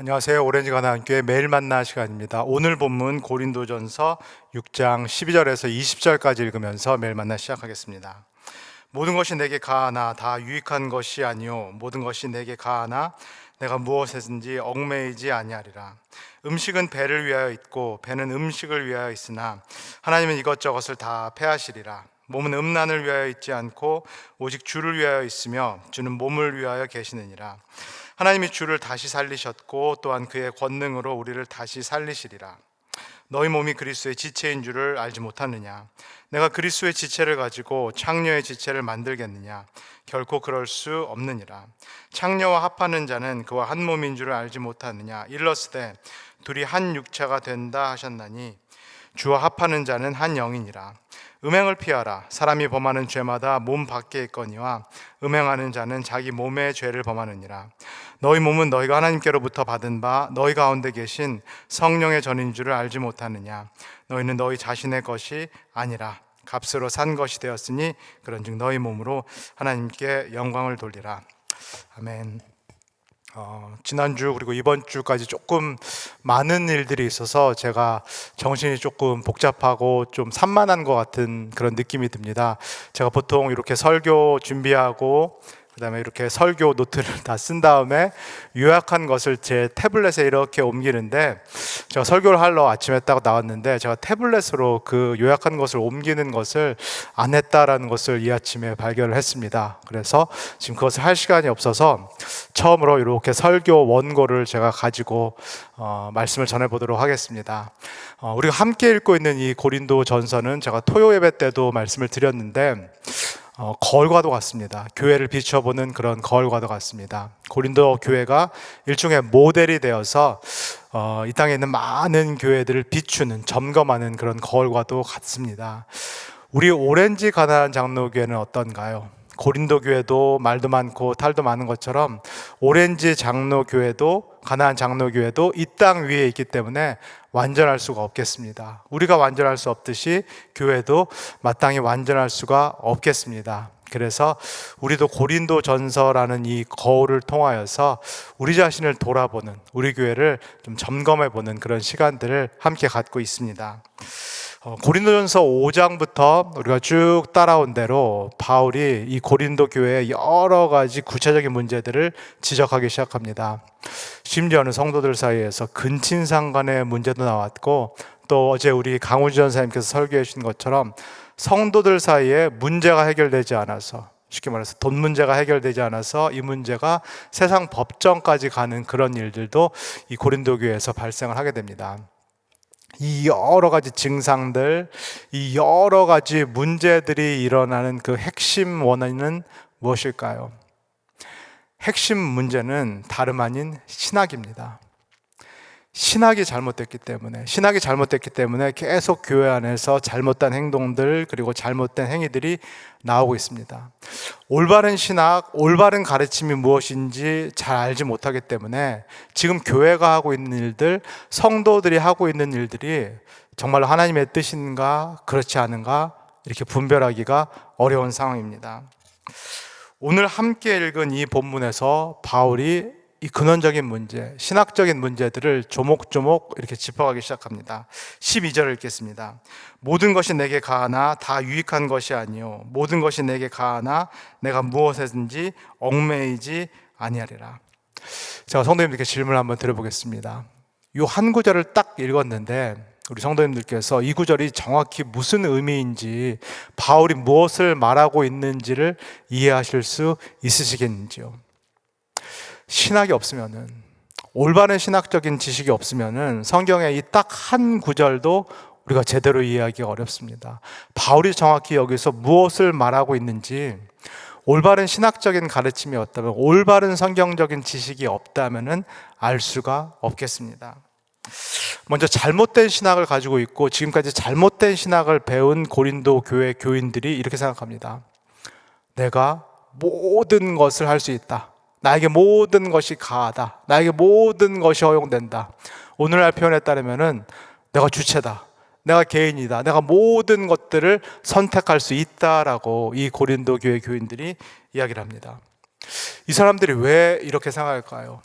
안녕하세요. 오렌지 가나안교회 매일 만나 시간입니다. 오늘 본문 고린도전서 6장 12절에서 20절까지 읽으면서 매일 만나 시작하겠습니다. 모든 것이 내게 가하나 다 유익한 것이 아니요 모든 것이 내게 가하나 내가 무엇에든지 얽매이지 아니하리라. 음식은 배를 위하여 있고 배는 음식을 위하여 있으나 하나님은 이것저것을 다 패하시리라. 몸은 음란을 위하여 있지 않고 오직 주를 위하여 있으며 주는 몸을 위하여 계시느니라. 하나님이 주를 다시 살리셨고 또한 그의 권능으로 우리를 다시 살리시리라. 너희 몸이 그리스도의 지체인 줄을 알지 못하느냐? 내가 그리스도의 지체를 가지고 창녀의 지체를 만들겠느냐? 결코 그럴 수 없느니라. 창녀와 합하는 자는 그와 한 몸인 줄을 알지 못하느냐? 일러스되 둘이 한 육체가 된다 하셨나니 주와 합하는 자는 한 영이니라. 음행을 피하라. 사람이 범하는 죄마다 몸 밖에 있거니와 음행하는 자는 자기 몸의 죄를 범하느니라. 너희 몸은 너희가 하나님께로부터 받은 바 너희 가운데 계신 성령의 전인 줄을 알지 못하느냐? 너희는 너희 자신의 것이 아니라 값으로 산 것이 되었으니 그런즉 너희 몸으로 하나님께 영광을 돌리라. 아멘. 지난주 그리고 이번 주까지 조금 많은 일들이 있어서 제가 정신이 조금 복잡하고 좀 산만한 것 같은 그런 느낌이 듭니다. 제가 보통 이렇게 설교 준비하고 그다음에 이렇게 설교 노트를 다 쓴 다음에 요약한 것을 제 태블릿에 이렇게 옮기는데, 제가 설교를 하러 아침에 딱 나왔는데 제가 태블릿으로 그 요약한 것을 옮기는 것을 안 했다라는 것을 이 아침에 발견을 했습니다. 그래서 지금 그것을 할 시간이 없어서 처음으로 이렇게 설교 원고를 제가 가지고 말씀을 전해보도록 하겠습니다. 우리가 함께 읽고 있는 이 고린도 전서는 제가 토요 예배 때도 말씀을 드렸는데 거울과도 같습니다. 교회를 비춰보는 그런 거울과도 같습니다. 고린도 교회가 일종의 모델이 되어서 이 땅에 있는 많은 교회들을 비추는, 점검하는 그런 거울과도 같습니다. 우리 오렌지 가나안 장로교회는 어떤가요? 고린도 교회도 말도 많고 탈도 많은 것처럼 오렌지 장로교회도, 가나안 장로교회도 이 땅 위에 있기 때문에 완전할 수가 없겠습니다. 우리가 완전할 수 없듯이 교회도 마땅히 완전할 수가 없겠습니다. 그래서 우리도 고린도 전서라는 이 거울을 통하여서 우리 자신을 돌아보는, 우리 교회를 좀 점검해보는 그런 시간들을 함께 갖고 있습니다. 고린도전서 5장부터 우리가 쭉 따라온 대로 바울이 이 고린도 교회의 여러 가지 구체적인 문제들을 지적하기 시작합니다. 심지어는 성도들 사이에서 근친상 간의 문제도 나왔고, 또 어제 우리 강우지 전사님께서 설교해 주신 것처럼 성도들 사이에 문제가 해결되지 않아서, 쉽게 말해서 돈 문제가 해결되지 않아서 이 문제가 세상 법정까지 가는 그런 일들도 이 고린도 교회에서 발생을 하게 됩니다. 이 여러 가지 증상들, 이 여러 가지 문제들이 일어나는 그 핵심 원인은 무엇일까요? 핵심 문제는 다름 아닌 신학입니다. 신학이 잘못됐기 때문에 계속 교회 안에서 잘못된 행동들, 그리고 잘못된 행위들이 나오고 있습니다. 올바른 신학, 올바른 가르침이 무엇인지 잘 알지 못하기 때문에 지금 교회가 하고 있는 일들, 성도들이 하고 있는 일들이 정말로 하나님의 뜻인가 그렇지 않은가 이렇게 분별하기가 어려운 상황입니다. 오늘 함께 읽은 이 본문에서 바울이 이 근원적인 문제, 신학적인 문제들을 조목조목 이렇게 짚어가기 시작합니다. 12절을 읽겠습니다. 모든 것이 내게 가하나 다 유익한 것이 아니요 모든 것이 내게 가하나 내가 무엇에든지 얽매이지 아니하리라. 제가 성도님들께 질문을 한번 드려보겠습니다. 이 한 구절을 딱 읽었는데 우리 성도님들께서 이 구절이 정확히 무슨 의미인지, 바울이 무엇을 말하고 있는지를 이해하실 수 있으시겠는지요? 신학이 없으면은, 올바른 신학적인 지식이 없으면은 성경의 이 딱 한 구절도 우리가 제대로 이해하기가 어렵습니다. 바울이 정확히 여기서 무엇을 말하고 있는지, 올바른 신학적인 가르침이 없다면, 올바른 성경적인 지식이 없다면은 알 수가 없겠습니다. 먼저 잘못된 신학을 가지고 있고 지금까지 잘못된 신학을 배운 고린도 교회 교인들이 이렇게 생각합니다. 내가 모든 것을 할 수 있다. 나에게 모든 것이 가하다. 나에게 모든 것이 허용된다. 오늘날 표현에 따르면은 내가 주체다. 내가 개인이다. 내가 모든 것들을 선택할 수 있다라고 이 고린도 교회 교인들이 이야기를 합니다. 이 사람들이 왜 이렇게 생각할까요?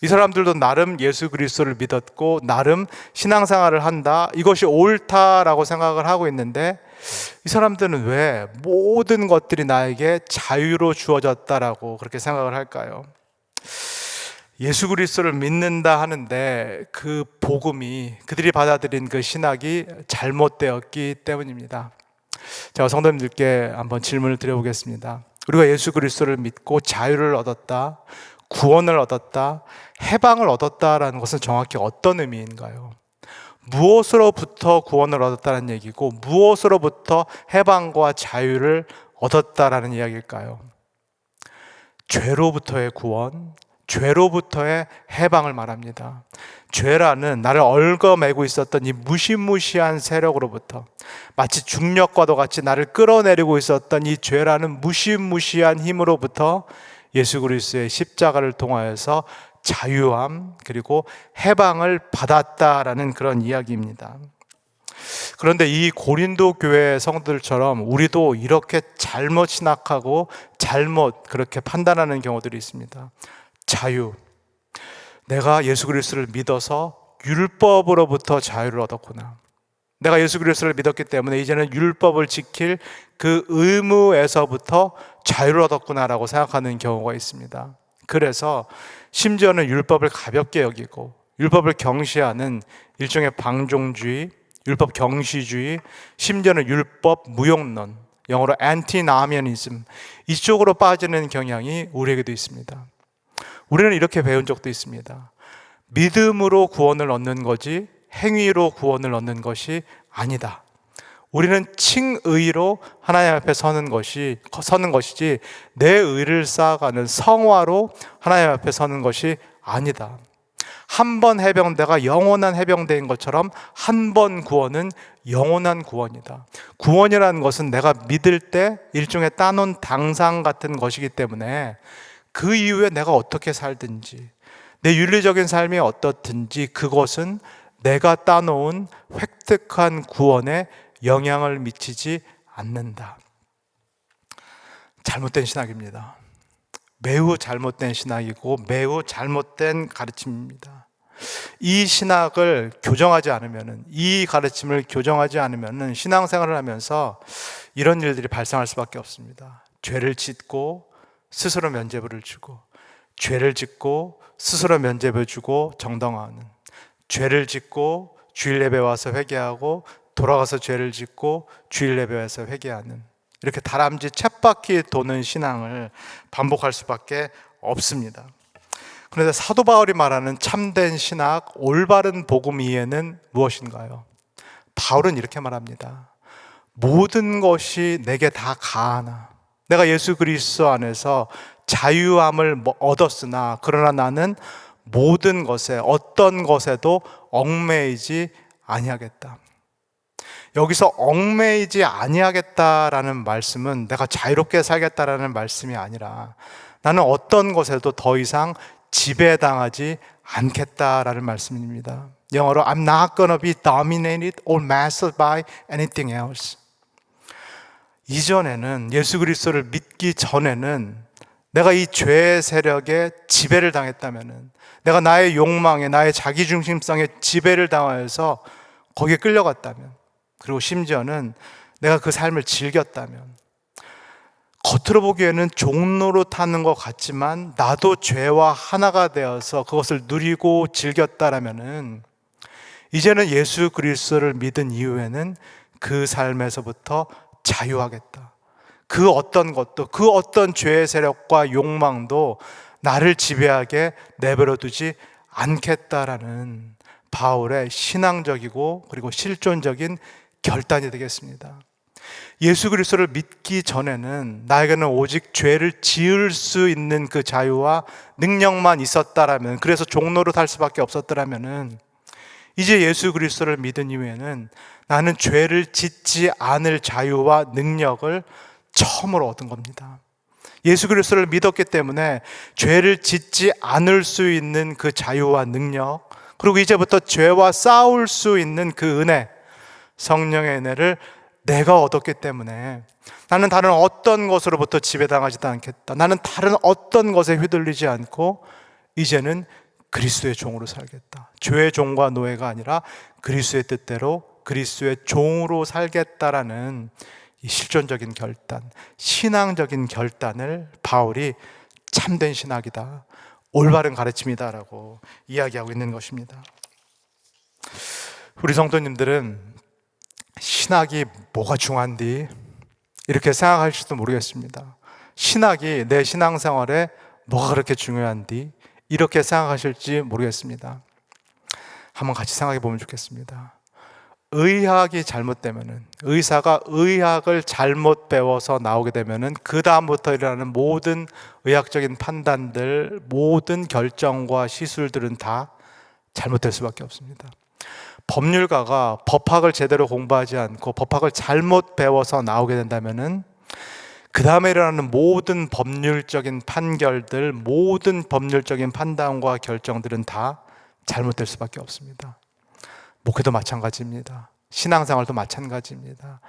이 사람들도 나름 예수 그리스도를 믿었고 나름 신앙생활을 한다, 이것이 옳다라고 생각을 하고 있는데, 이 사람들은 왜 모든 것들이 나에게 자유로 주어졌다라고 그렇게 생각을 할까요? 예수 그리스도를 믿는다 하는데 그 복음이, 그들이 받아들인 그 신학이 잘못되었기 때문입니다. 제가 성도님들께 한번 질문을 드려보겠습니다. 우리가 예수 그리스도를 믿고 자유를 얻었다, 구원을 얻었다, 해방을 얻었다라는 것은 정확히 어떤 의미인가요? 무엇으로부터 구원을 얻었다는 얘기고 무엇으로부터 해방과 자유를 얻었다라는 이야기일까요? 죄로부터의 구원, 죄로부터의 해방을 말합니다. 죄라는 나를 얽어매고 있었던 이 무시무시한 세력으로부터, 마치 중력과도 같이 나를 끌어내리고 있었던 이 죄라는 무시무시한 힘으로부터 예수 그리스도의 십자가를 통하여서 자유함 그리고 해방을 받았다라는 그런 이야기입니다. 그런데 이 고린도 교회 성도들처럼 우리도 이렇게 잘못 신학하고 잘못 그렇게 판단하는 경우들이 있습니다. 자유, 내가 예수 그리스도를 믿어서 율법으로부터 자유를 얻었구나, 내가 예수 그리스도를 믿었기 때문에 이제는 율법을 지킬 그 의무에서부터 자유를 얻었구나라고 생각하는 경우가 있습니다. 그래서 심지어는 율법을 가볍게 여기고 율법을 경시하는 일종의 방종주의, 율법 경시주의, 심지어는 율법 무용론, 영어로 antinomianism, 이쪽으로 빠지는 경향이 우리에게도 있습니다. 우리는 이렇게 배운 적도 있습니다. 믿음으로 구원을 얻는 거지 행위로 구원을 얻는 것이 아니다. 우리는 칭의로 하나님 앞에 서는 것이지 내 의를 쌓아가는 성화로 하나님 앞에 서는 것이 아니다. 한 번 해병대가 영원한 해병대인 것처럼 한 번 구원은 영원한 구원이다. 구원이라는 것은 내가 믿을 때 일종의 따놓은 당상 같은 것이기 때문에 그 이후에 내가 어떻게 살든지, 내 윤리적인 삶이 어떻든지 그것은 내가 따놓은 획득한 구원에 영향을 미치지 않는다. 잘못된 신학입니다. 매우 잘못된 신학이고 매우 잘못된 가르침입니다. 이 신학을 교정하지 않으면, 이 가르침을 교정하지 않으면 신앙생활을 하면서 이런 일들이 발생할 수밖에 없습니다. 죄를 짓고 스스로 면죄부를 주고, 죄를 짓고 스스로 면죄부 주고 정당화하는, 죄를 짓고 주일 예배 와서 회개하고 돌아가서 죄를 짓고 주일 예배 와서 회개하는, 이렇게 다람쥐 쳇바퀴 도는 신앙을 반복할 수밖에 없습니다. 그런데 사도 바울이 말하는 참된 신학, 올바른 복음 이해는 무엇인가요? 바울은 이렇게 말합니다. 모든 것이 내게 다 가하나, 내가 예수 그리스도 안에서 자유함을 얻었으나 그러나 나는 모든 것에, 어떤 것에도 얽매이지 아니하겠다. 여기서 얽매이지 아니하겠다라는 말씀은 내가 자유롭게 살겠다라는 말씀이 아니라 나는 어떤 것에도 더 이상 지배당하지 않겠다라는 말씀입니다. 영어로 I'm not gonna be dominated or mastered by anything else. 이전에는, 예수 그리스도를 믿기 전에는 내가 이 죄의 세력에 지배를 당했다면은, 내가 나의 욕망에, 나의 자기중심성에 지배를 당하여서 거기에 끌려갔다면, 그리고 심지어는 내가 그 삶을 즐겼다면, 겉으로 보기에는 종로로 타는 것 같지만 나도 죄와 하나가 되어서 그것을 누리고 즐겼다라면은, 이제는 예수 그리스도를 믿은 이후에는 그 삶에서부터 자유하겠다. 그 어떤 것도, 그 어떤 죄의 세력과 욕망도 나를 지배하게 내버려 두지 않겠다라는 바울의 신앙적이고 그리고 실존적인 결단이 되겠습니다. 예수 그리스도를 믿기 전에는 나에게는 오직 죄를 지을 수 있는 그 자유와 능력만 있었다라면, 그래서 종로로 살 수밖에 없었더라면은, 이제 예수 그리스도를 믿은 이후에는 나는 죄를 짓지 않을 자유와 능력을 처음으로 얻은 겁니다. 예수 그리스도를 믿었기 때문에 죄를 짓지 않을 수 있는 그 자유와 능력, 그리고 이제부터 죄와 싸울 수 있는 그 은혜, 성령의 은혜를 내가 얻었기 때문에 나는 다른 어떤 것으로부터 지배당하지도 않겠다. 나는 다른 어떤 것에 휘둘리지 않고 이제는 그리스도의 종으로 살겠다. 죄의 종과 노예가 아니라 그리스도의 뜻대로 그리스도의 종으로 살겠다라는 이 실존적인 결단, 신앙적인 결단을 바울이 참된 신학이다, 올바른 가르침이다라고 이야기하고 있는 것입니다. 우리 성도님들은 신학이 뭐가 중요한지 이렇게 생각하실지도 모르겠습니다. 신학이 내 신앙생활에 뭐가 그렇게 중요한지 이렇게 생각하실지 모르겠습니다. 한번 같이 생각해 보면 좋겠습니다. 의학이 잘못되면은, 의사가 의학을 잘못 배워서 나오게 되면은 그 다음부터 일어나는 모든 의학적인 판단들, 모든 결정과 시술들은 다 잘못될 수밖에 없습니다. 법률가가 법학을 제대로 공부하지 않고 법학을 잘못 배워서 나오게 된다면은 그 다음에 일어나는 모든 법률적인 판결들, 모든 법률적인 판단과 결정들은 다 잘못될 수밖에 없습니다. 목회도 마찬가지입니다. 신앙생활도 마찬가지입니다.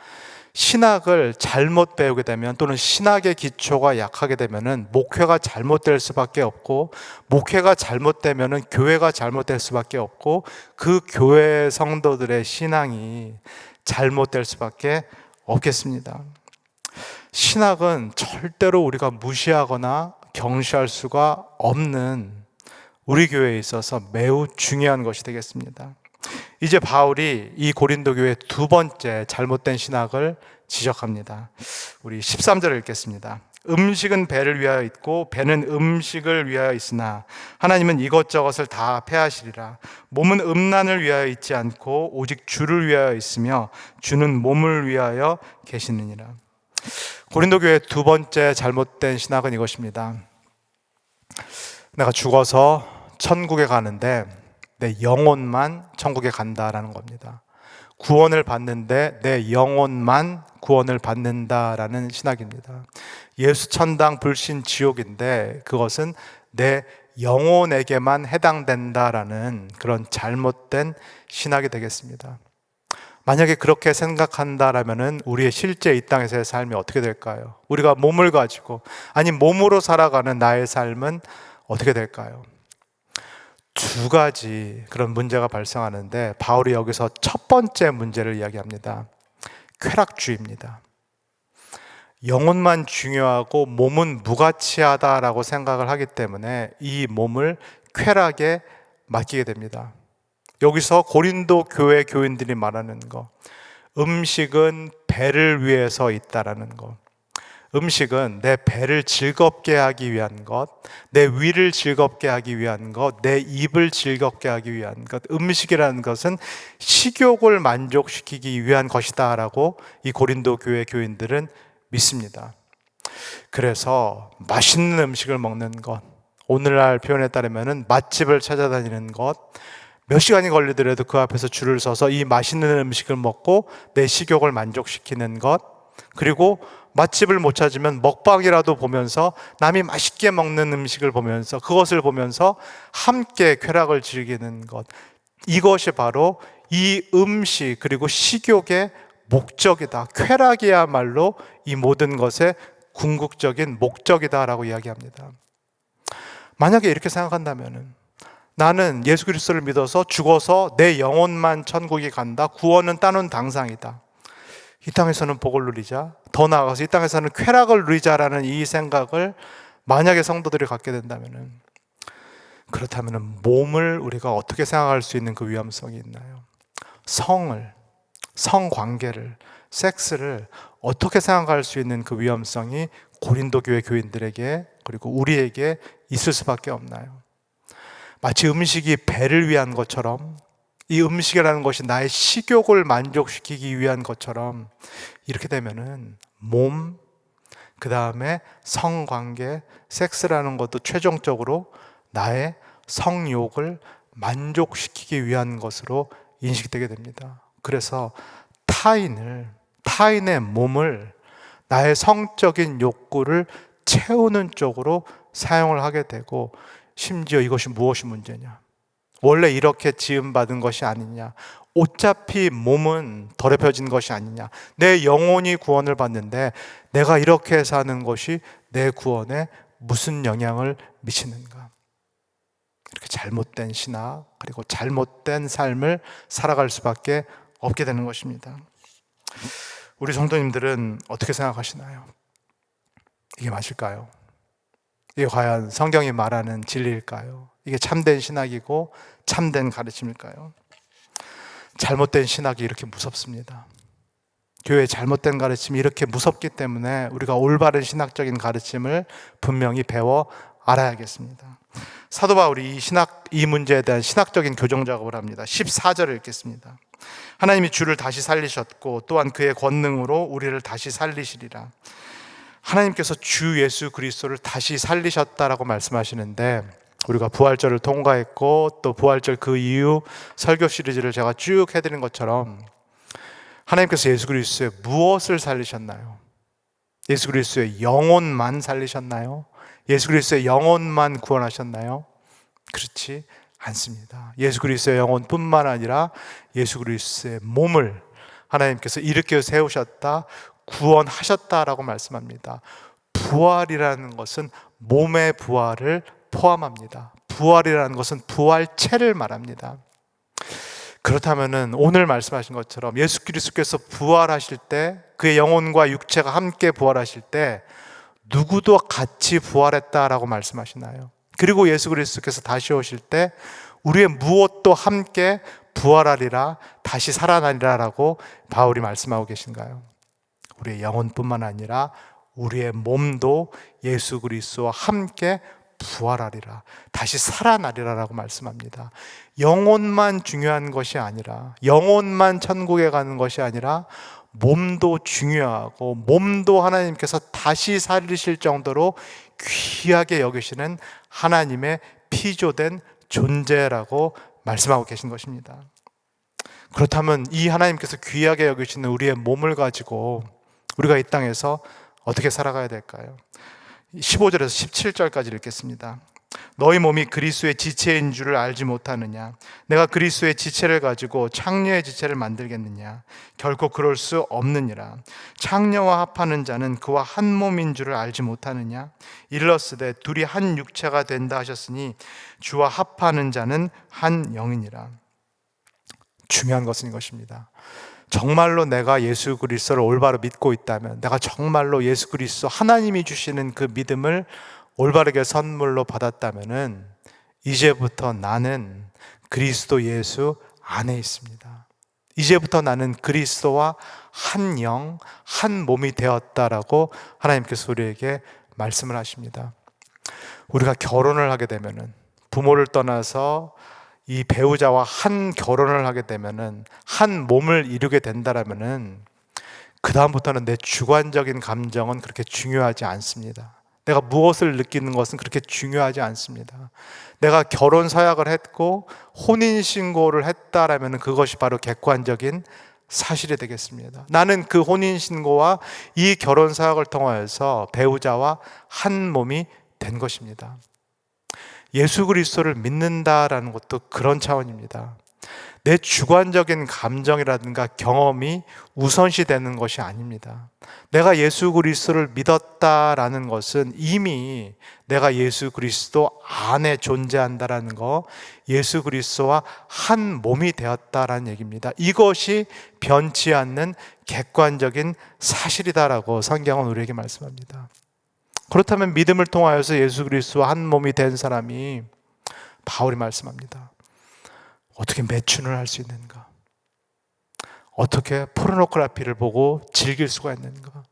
신학을 잘못 배우게 되면, 또는 신학의 기초가 약하게 되면은 목회가 잘못될 수밖에 없고, 목회가 잘못되면은 교회가 잘못될 수밖에 없고, 그 교회 성도들의 신앙이 잘못될 수밖에 없겠습니다. 신학은 절대로 우리가 무시하거나 경시할 수가 없는 우리 교회에 있어서 매우 중요한 것이 되겠습니다. 이제 바울이 이 고린도 교회의 두 번째 잘못된 신학을 지적합니다. 우리 13절을 읽겠습니다. 음식은 배를 위하여 있고 배는 음식을 위하여 있으나 하나님은 이것저것을 다 패하시리라. 몸은 음란을 위하여 있지 않고 오직 주를 위하여 있으며 주는 몸을 위하여 계시느니라. 고린도 교회의 두 번째 잘못된 신학은 이것입니다. 내가 죽어서 천국에 가는데 내 영혼만 천국에 간다라는 겁니다. 구원을 받는데 내 영혼만 구원을 받는다라는 신학입니다. 예수 천당 불신 지옥인데 그것은 내 영혼에게만 해당된다라는 그런 잘못된 신학이 되겠습니다. 만약에 그렇게 생각한다라면은 우리의 실제 이 땅에서의 삶이 어떻게 될까요? 우리가 몸을 가지고, 아니 몸으로 살아가는 나의 삶은 어떻게 될까요? 두 가지 그런 문제가 발생하는데 바울이 여기서 첫 번째 문제를 이야기합니다. 쾌락주의입니다. 영혼만 중요하고 몸은 무가치하다라고 생각을 하기 때문에 이 몸을 쾌락에 맡기게 됩니다. 여기서 고린도 교회 교인들이 말하는 것, 음식은 배를 위해서 있다라는 것, 음식은 내 배를 즐겁게 하기 위한 것, 내 위를 즐겁게 하기 위한 것, 내 입을 즐겁게 하기 위한 것, 음식이라는 것은 식욕을 만족시키기 위한 것이다 라고 이 고린도 교회 교인들은 믿습니다. 그래서 맛있는 음식을 먹는 것, 오늘날 표현에 따르면 맛집을 찾아다니는 것, 몇 시간이 걸리더라도 그 앞에서 줄을 서서 이 맛있는 음식을 먹고 내 식욕을 만족시키는 것, 그리고 맛집을 못 찾으면 먹방이라도 보면서 남이 맛있게 먹는 음식을 보면서 그것을 보면서 함께 쾌락을 즐기는 것, 이것이 바로 이 음식 그리고 식욕의 목적이다. 쾌락이야말로 이 모든 것의 궁극적인 목적이다라고 이야기합니다. 만약에 이렇게 생각한다면 나는 예수 그리스도를 믿어서 죽어서 내 영혼만 천국에 간다, 구원은 따놓은 당상이다, 이 땅에서는 복을 누리자, 더 나아가서 이 땅에서는 쾌락을 누리자라는 이 생각을 만약에 성도들이 갖게 된다면, 그렇다면 몸을 우리가 어떻게 생각할 수 있는 그 위험성이 있나요? 성관계를, 섹스를 어떻게 생각할 수 있는 그 위험성이 고린도 교회 교인들에게 그리고 우리에게 있을 수밖에 없나요? 마치 음식이 배를 위한 것처럼, 이 음식이라는 것이 나의 식욕을 만족시키기 위한 것처럼, 이렇게 되면은 몸, 그 다음에 성관계, 섹스라는 것도 최종적으로 나의 성욕을 만족시키기 위한 것으로 인식되게 됩니다. 그래서 타인의 몸을 나의 성적인 욕구를 채우는 쪽으로 사용을 하게 되고, 심지어 이것이 무엇이 문제냐? 원래 이렇게 지음받은 것이 아니냐? 어차피 몸은 더럽혀진 것이 아니냐? 내 영혼이 구원을 받는데 내가 이렇게 사는 것이 내 구원에 무슨 영향을 미치는가? 그렇게 잘못된 신학, 그리고 잘못된 삶을 살아갈 수밖에 없게 되는 것입니다. 우리 성도님들은 어떻게 생각하시나요? 이게 맞을까요? 이게 과연 성경이 말하는 진리일까요? 이게 참된 신학이고 참된 가르침일까요? 잘못된 신학이 이렇게 무섭습니다. 교회의 잘못된 가르침이 이렇게 무섭기 때문에 우리가 올바른 신학적인 가르침을 분명히 배워 알아야겠습니다. 사도 바울이 이 문제에 대한 신학적인 교정 작업을 합니다. 14절을 읽겠습니다. 하나님이 주를 다시 살리셨고 또한 그의 권능으로 우리를 다시 살리시리라. 하나님께서 주 예수 그리스도를 다시 살리셨다라고 말씀하시는데, 우리가 부활절을 통과했고 또 부활절 그 이후 설교 시리즈를 제가 쭉 해드린 것처럼 하나님께서 예수 그리스도의 무엇을 살리셨나요? 예수 그리스도의 영혼만 살리셨나요? 예수 그리스도의 영혼만 구원하셨나요? 그렇지 않습니다. 예수 그리스도의 영혼뿐만 아니라 예수 그리스도의 몸을 하나님께서 일으켜 세우셨다, 구원하셨다라고 말씀합니다. 부활이라는 것은 몸의 부활을 포함합니다. 부활이라는 것은 부활체를 말합니다. 그렇다면 오늘 말씀하신 것처럼 예수 그리스도께서 부활하실 때, 그의 영혼과 육체가 함께 부활하실 때 누구도 같이 부활했다라고 말씀하시나요? 그리고 예수 그리스도께서 다시 오실 때 우리의 무엇도 함께 부활하리라, 다시 살아나리라 라고 바울이 말씀하고 계신가요? 우리의 영혼뿐만 아니라 우리의 몸도 예수 그리스도와 함께 부활하리라, 다시 살아나리라 라고 말씀합니다. 영혼만 중요한 것이 아니라, 영혼만 천국에 가는 것이 아니라 몸도 중요하고 몸도 하나님께서 다시 살리실 정도로 귀하게 여기시는 하나님의 피조된 존재라고 말씀하고 계신 것입니다. 그렇다면 이 하나님께서 귀하게 여기시는 우리의 몸을 가지고 우리가 이 땅에서 어떻게 살아가야 될까요? 15절에서 17절까지 읽겠습니다. 너희 몸이 그리스도의 지체인 줄을 알지 못하느냐? 내가 그리스도의 지체를 가지고 창녀의 지체를 만들겠느냐? 결코 그럴 수 없느니라. 창녀와 합하는 자는 그와 한 몸인 줄을 알지 못하느냐? 일렀으되 둘이 한 육체가 된다 하셨으니 주와 합하는 자는 한 영이니라. 중요한 것은 이것입니다. 정말로 내가 예수 그리스도를 올바로 믿고 있다면, 내가 정말로 예수 그리스도 하나님이 주시는 그 믿음을 올바르게 선물로 받았다면은 이제부터 나는 그리스도 예수 안에 있습니다. 이제부터 나는 그리스도와 한 영, 한 몸이 되었다라고 하나님께서 우리에게 말씀을 하십니다. 우리가 결혼을 하게 되면은, 부모를 떠나서 이 배우자와 한 결혼을 하게 되면은, 한 몸을 이루게 된다라면은 그 다음부터는 내 주관적인 감정은 그렇게 중요하지 않습니다. 내가 무엇을 느끼는 것은 그렇게 중요하지 않습니다. 내가 결혼 서약을 했고 혼인신고를 했다라면 그것이 바로 객관적인 사실이 되겠습니다. 나는 그 혼인신고와 이 결혼 서약을 통하여서 배우자와 한 몸이 된 것입니다. 예수 그리스도를 믿는다라는 것도 그런 차원입니다. 내 주관적인 감정이라든가 경험이 우선시 되는 것이 아닙니다. 내가 예수 그리스도를 믿었다라는 것은 이미 내가 예수 그리스도 안에 존재한다라는 거, 예수 그리스도와 한 몸이 되었다라는 얘기입니다. 이것이 변치 않는 객관적인 사실이다라고 성경은 우리에게 말씀합니다. 그렇다면 믿음을 통하여서 예수 그리스도와 한 몸이 된 사람이, 바울이 말씀합니다, 어떻게 매춘을 할 수 있는가? 어떻게 포르노그래피를 보고 즐길 수가 있는가?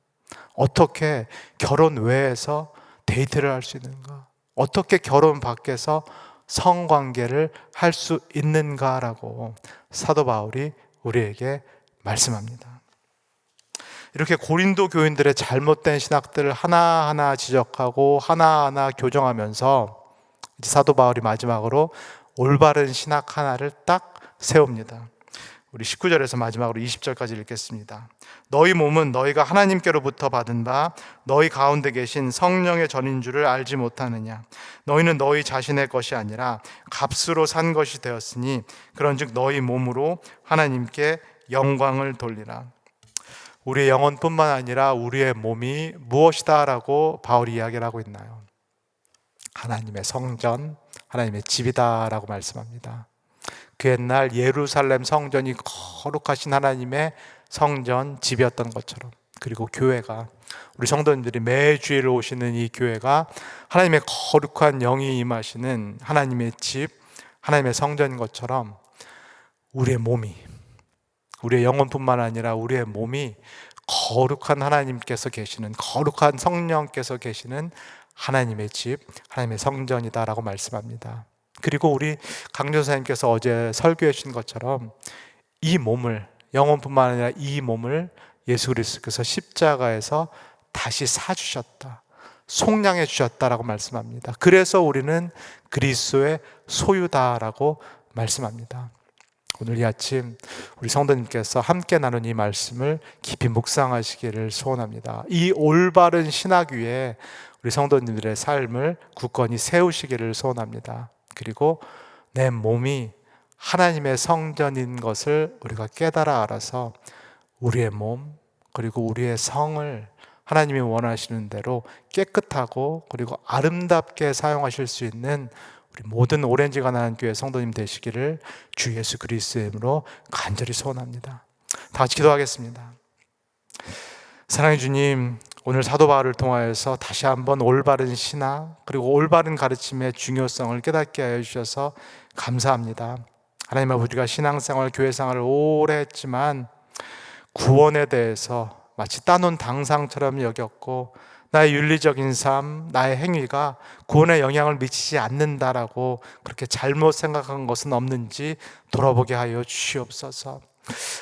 어떻게 결혼 외에서 데이트를 할 수 있는가? 어떻게 결혼 밖에서 성관계를 할 수 있는가라고 사도 바울이 우리에게 말씀합니다. 이렇게 고린도 교인들의 잘못된 신학들을 하나하나 지적하고 하나하나 교정하면서 이제 사도 바울이 마지막으로 올바른 신학 하나를 딱 세웁니다. 우리 19절에서 마지막으로 20절까지 읽겠습니다. 너희 몸은 너희가 하나님께로부터 받은 바 너희 가운데 계신 성령의 전인 줄을 알지 못하느냐? 너희는 너희 자신의 것이 아니라 값으로 산 것이 되었으니 그런즉 너희 몸으로 하나님께 영광을 돌리라. 우리의 영혼뿐만 아니라 우리의 몸이 무엇이다라고 바울이 이야기를 하고 있나요? 하나님의 성전, 하나님의 집이다라고 말씀합니다. 그 옛날 예루살렘 성전이 거룩하신 하나님의 성전 집이었던 것처럼, 그리고 교회가, 우리 성도님들이 매주일 오시는 이 교회가 하나님의 거룩한 영이 임하시는 하나님의 집, 하나님의 성전인 것처럼 우리의 몸이, 우리의 영혼뿐만 아니라 우리의 몸이 거룩한 하나님께서 계시는, 거룩한 성령께서 계시는 하나님의 집, 하나님의 성전이다라고 말씀합니다. 그리고 우리 강전사님께서 어제 설교해 주신 것처럼 이 몸을, 영혼뿐만 아니라 이 몸을 예수 그리스도께서 십자가에서 다시 사주셨다, 속량해 주셨다라고 말씀합니다. 그래서 우리는 그리스도의 소유다라고 말씀합니다. 오늘 이 아침 우리 성도님께서 함께 나눈 이 말씀을 깊이 묵상하시기를 소원합니다. 이 올바른 신학 위에 우리 성도님들의 삶을 굳건히 세우시기를 소원합니다. 그리고 내 몸이 하나님의 성전인 것을 우리가 깨달아 알아서 우리의 몸, 그리고 우리의 성을 하나님이 원하시는 대로 깨끗하고 그리고 아름답게 사용하실 수 있는 우리 모든 오렌지가 나는 교회 성도님 되시기를 주 예수 그리스도의 이름으로 간절히 소원합니다. 다 같이 기도하겠습니다. 사랑의 주님, 오늘 사도 바울을 통하여서 다시 한번 올바른 신학, 그리고 올바른 가르침의 중요성을 깨닫게 하여 주셔서 감사합니다. 하나님 아버지가 신앙생활, 교회생활을 오래 했지만 구원에 대해서 마치 따놓은 당상처럼 여겼고, 나의 윤리적인 삶, 나의 행위가 구원에 영향을 미치지 않는다라고 그렇게 잘못 생각한 것은 없는지 돌아보게 하여 주시옵소서.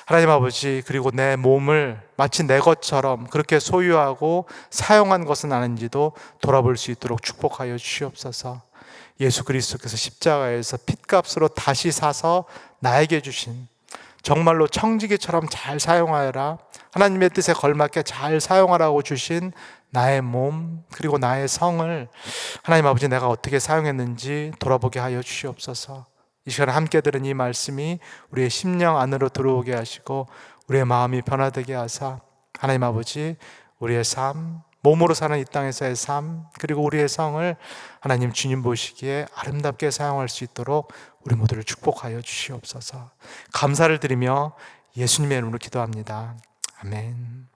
하나님 아버지, 그리고 내 몸을 마치 내 것처럼 그렇게 소유하고 사용한 것은 아닌지도 돌아볼 수 있도록 축복하여 주시옵소서. 예수 그리스도께서 십자가에서 핏값으로 다시 사서 나에게 주신, 정말로 청지기처럼 잘 사용하여라, 하나님의 뜻에 걸맞게 잘 사용하라고 주신 나의 몸, 그리고 나의 성을 하나님 아버지, 내가 어떻게 사용했는지 돌아보게 하여 주시옵소서. 이 시간에 함께 들은 이 말씀이 우리의 심령 안으로 들어오게 하시고 우리의 마음이 변화되게 하사 하나님 아버지, 우리의 삶, 몸으로 사는 이 땅에서의 삶, 그리고 우리의 성을 하나님 주님 보시기에 아름답게 사용할 수 있도록 우리 모두를 축복하여 주시옵소서. 감사를 드리며 예수님의 이름으로 기도합니다. 아멘.